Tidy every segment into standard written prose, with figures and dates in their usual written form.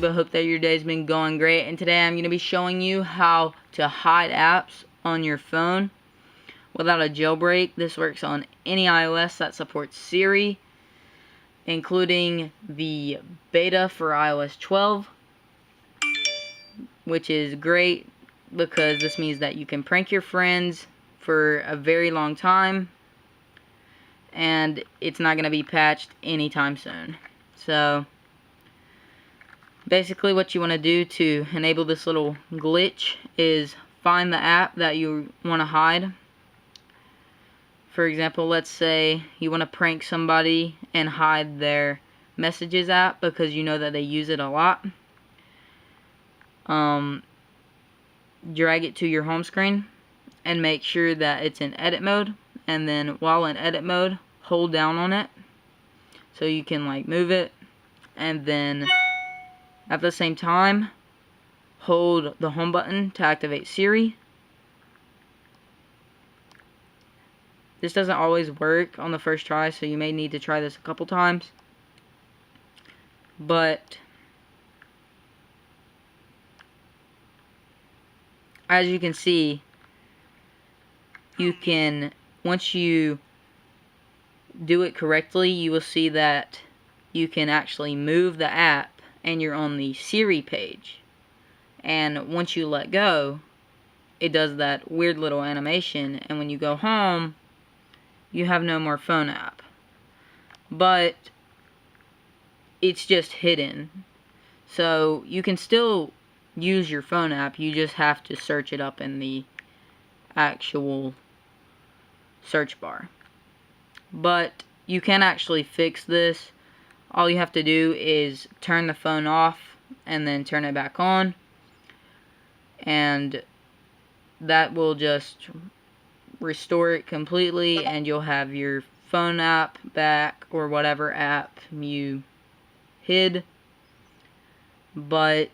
YouTube? I hope that your day's been going great. And today I'm going to be showing you how to hide apps on your phone without a jailbreak. This works on any iOS that supports Siri, including the beta for iOS 12, which is great because this means that you can prank your friends for a very long time, and it's not going to be patched anytime soon. So basically what you want to do to enable this little glitch is find the app that you want to hide. For example, let's say you want to prank somebody and hide their Messages app because you know that they use it a lot. Drag it to your home screen and make sure that it's in edit mode, and then while in edit mode, hold down on it so you can like move it, and then at the same time hold the home button to activate Siri. This doesn't always work on the first try, so you may need to try this a couple times, but as you can see, you can, once you do it correctly, you will see that you can actually move the app and you're on the Siri page. And once you let go, it does that weird little animation, and when you go home, you have no more phone app. But it's just hidden. So you can still use your phone app, you just have to search it up in the actual search bar. But you can actually fix this. All you have to do is turn the phone off and then turn it back on, and that will just restore it completely, and you'll have your phone app back, or whatever app you hid. But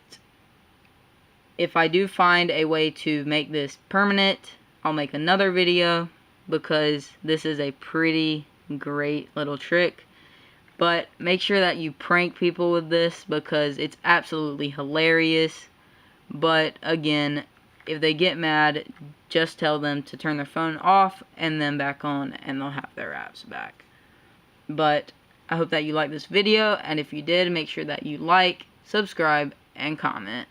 if I do find a way to make this permanent, I'll make another video, because this is a pretty great little trick. But make sure that you prank people with this, because it's absolutely hilarious. But again, if they get mad, just tell them to turn their phone off and then back on, and they'll have their apps back. But I hope that you liked this video, and if you did, make sure that you like, subscribe, and comment.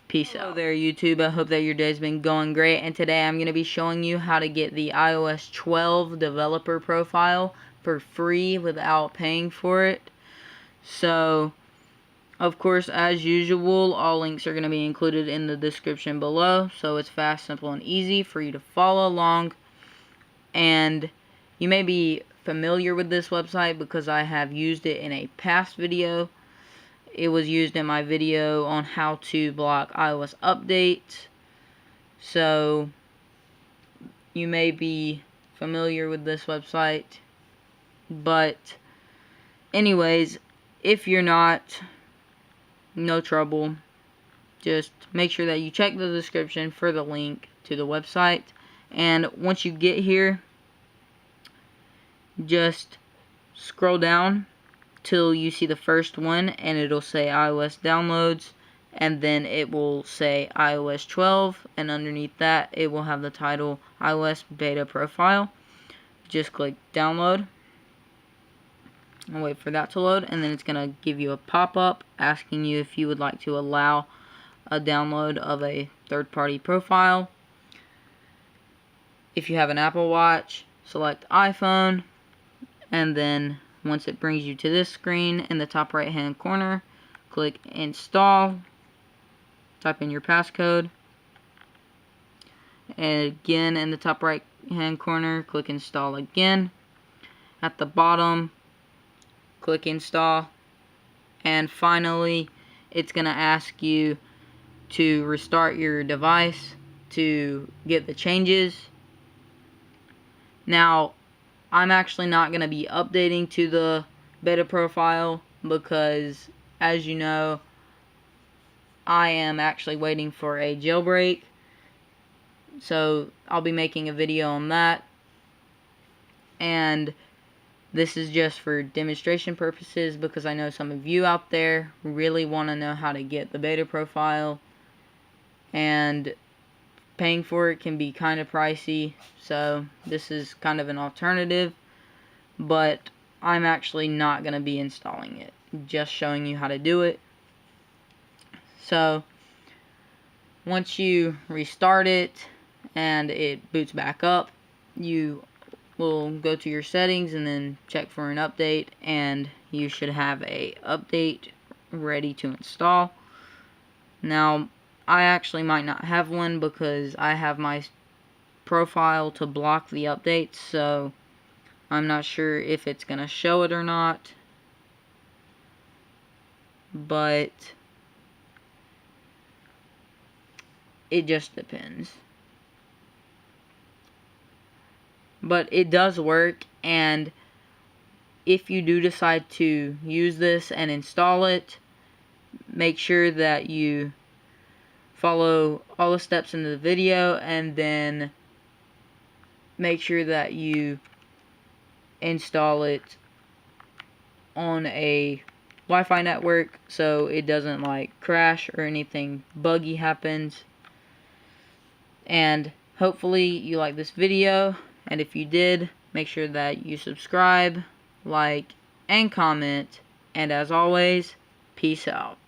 Peace out. Hello there, YouTube. I hope that your day's been going great, and today I'm going to be showing you how to get the iOS 12 developer profile for free without paying for it. So, of course, as usual, all links are going to be included in the description below, so it's fast, simple, and easy for you to follow along. And you may be familiar with this website because I have used it in a past video. It was used in my video on how to block iOS updates, so you may be familiar with this website. But anyways, if you're not, no trouble. Just make sure that you check the description for the link to the website. And once you get here, just scroll down till you see the first one, and it'll say iOS downloads, and then it will say iOS 12, and underneath that it will have the title iOS beta profile. Just click download and wait for that to load, and then it's going to give you a pop-up asking you if you would like to allow a download of a third-party profile. If you have an Apple Watch, select iPhone, and then once it brings you to this screen, in the top right hand corner, click install, type in your passcode, and again in the top right hand corner, click install again. At the bottom, click install, and finally it's going to ask you to restart your device to get the changes. Now, I'm actually not going to be updating to the beta profile because, as you know, I am actually waiting for a jailbreak. So I'll be making a video on that. And This is just for demonstration purposes because I know some of you out there really want to know how to get the beta profile, and paying for it can be kind of pricey, so this is kind of an alternative, but I'm actually not going to be installing it, just showing you how to do it. So once you restart it and it boots back up, you will go to your settings and then check for an update, and you should have a update ready to install. Now, I actually might not have one because I have my profile to block the updates, so I'm not sure if it's gonna show it or not, but it just depends. But it does work, and if you do decide to use this and install it, make sure that you follow all the steps in the video, and then make sure that you install it on a Wi-Fi network so it doesn't like crash or anything buggy happens. And hopefully you like this video, and if you did, make sure that you subscribe, like, and comment, and as always, peace out.